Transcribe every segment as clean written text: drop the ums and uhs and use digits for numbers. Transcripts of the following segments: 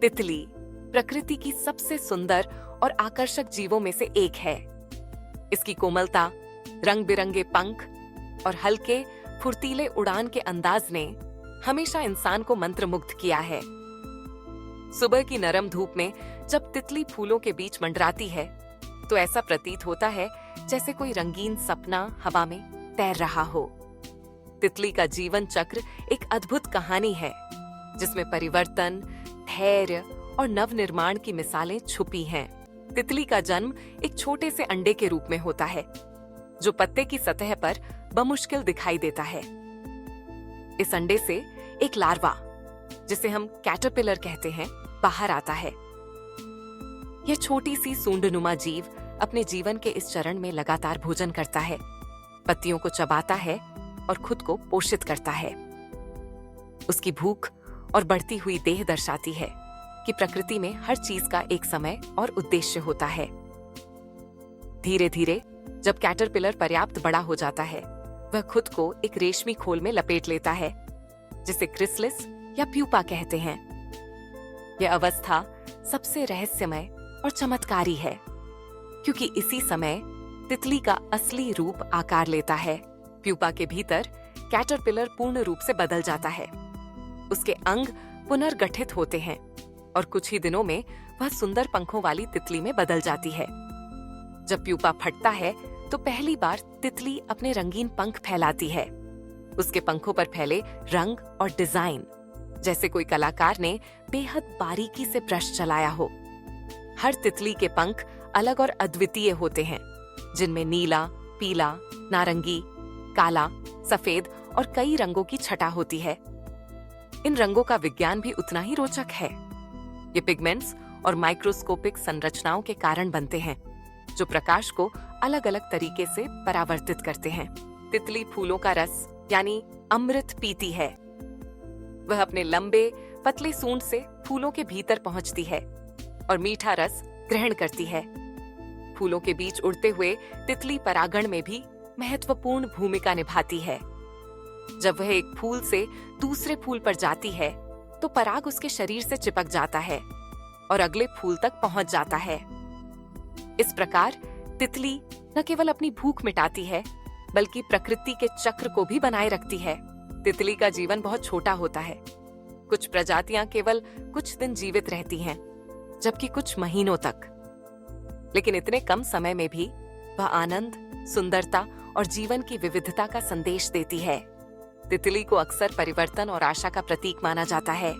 तितली प्रकृति की सबसे सुंदर और आकर्षक जीवों में से एक है। इसकी कोमलता, रंग बिरंगे पंख और हल्के फुर्तीले उड़ान के अंदाज ने हमेशा इंसान को मंत्रमुग्ध किया है। सुबह की नरम धूप में जब तितली फूलों के बीच मंडराती है तो ऐसा प्रतीत होता है जैसे कोई रंगीन सपना हवा में तैर रहा हो। तितली का जीवन चक्र एक अद्भुत कहानी है जिसमें परिवर्तन, धैर्य और नवनिर्माण की मिसालें छुपी हैं। तितली का जन्म एक छोटे से अंडे के रूप में होता है जो पत्ते की सतह पर बमुश्किल दिखाई देता है। इस अंडे से एक लार्वा, जिसे हम कैटरपिलर कहते हैं, बाहर आता है। यह छोटी सी सूंडनुमा जीव अपने जीवन के इस चरण में लगातार भोजन करता है, पत्तियों को चबाता है और खुद को पोषित करता है। उसकी भूख और बढ़ती हुई देह दर्शाती है कि प्रकृति में हर चीज का एक समय और उद्देश्य होता है। धीरे धीरे जब कैटरपिलर पर्याप्त बड़ा हो जाता है, वह खुद को एक रेशमी खोल में लपेट लेता है जिसे क्रिसलिस या प्यूपा कहते हैं। यह अवस्था सबसे रहस्यमय और चमत्कारी है क्योंकि इसी समय तितली का असली रूप आकार लेता है। प्यूपा के भीतर कैटरपिलर पूर्ण रूप से बदल जाता है। उसके अंग पुनर्गठित होते हैं और कुछ ही दिनों में वह सुंदर पंखों वाली तितली में बदल जाती है। जब प्यूपा फटता है तो पहली बार तितली अपने रंगीन पंख फैलाती है। उसके पंखों पर फैले रंग और डिजाइन जैसे कोई कलाकार ने बेहद बारीकी से ब्रश चलाया हो। हर तितली के पंख अलग और अद्वितीय होते हैं, जिनमें नीला, पीला, नारंगी, काला, सफेद और कई रंगों की छटा होती है। इन रंगों का विज्ञान भी उतना ही रोचक है। ये पिगमेंट्स और माइक्रोस्कोपिक संरचनाओं के कारण बनते हैं जो प्रकाश को अलग अलग तरीके से परावर्तित करते हैं। तितली फूलों का रस यानी अमृत पीती है। वह अपने लंबे पतले सूंड से फूलों के भीतर पहुंचती है और मीठा रस ग्रहण करती है। फूलों के बीच उड़ते हुए तितली परागण में भी महत्वपूर्ण भूमिका निभाती है। जब वह एक फूल से दूसरे फूल पर जाती है तो पराग उसके शरीर से चिपक जाता है और अगले फूल तक पहुंच जाता है। इस प्रकार तितली न केवल अपनी भूख मिटाती है बल्कि प्रकृति के चक्र को भी बनाए रखती है। तितली का जीवन बहुत छोटा होता है। कुछ प्रजातियां केवल कुछ दिन जीवित रहती हैं, जबकि कुछ महीनों तक। लेकिन इतने कम समय में भी वह आनंद, सुंदरता और जीवन की विविधता का संदेश देती है। तितली को अक्सर परिवर्तन और आशा का प्रतीक माना जाता है।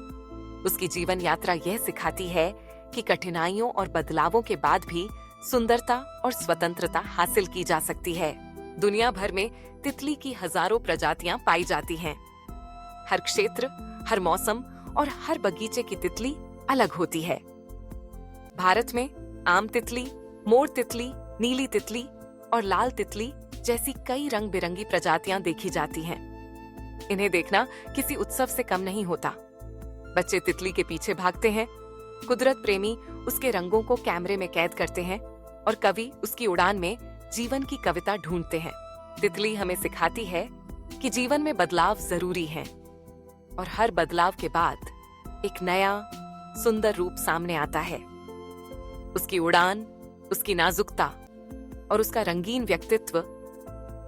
उसकी जीवन यात्रा यह सिखाती है कि कठिनाइयों और बदलावों के बाद भी सुंदरता और स्वतंत्रता हासिल की जा सकती है। दुनिया भर में तितली की हजारों प्रजातियां पाई जाती हैं। हर क्षेत्र, हर मौसम और हर बगीचे की तितली अलग होती है। भारत में आम तितली, मोर तितली, नीली तितली और लाल तितली जैसी कई रंग बिरंगी प्रजातियां देखी जाती हैं। इन्हें देखना किसी उत्सव से कम नहीं होता। बच्चे तितली के पीछे भागते हैं, कुदरत प्रेमी उसके रंगों को कैमरे में कैद करते हैं और कवि उसकी उड़ान में जीवन की कविता ढूंढते हैं। तितली हमें सिखाती है कि जीवन में बदलाव जरूरी है और हर बदलाव के बाद एक नया सुंदर रूप सामने आता है। उसकी उड़ान, उसकी नाजुकता और उसका रंगीन व्यक्तित्व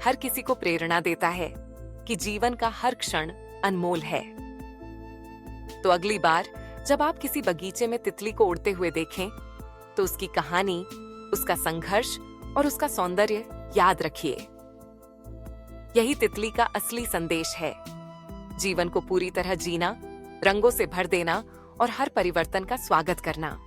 हर किसी को प्रेरणा देता है कि जीवन का हर क्षण अनमोल है। तो अगली बार जब आप किसी बगीचे में तितली को उड़ते हुए देखें तो उसकी कहानी, उसका संघर्ष और उसका सौंदर्य याद रखिए। यही तितली का असली संदेश है। जीवन को पूरी तरह जीना, रंगों से भर देना और हर परिवर्तन का स्वागत करना।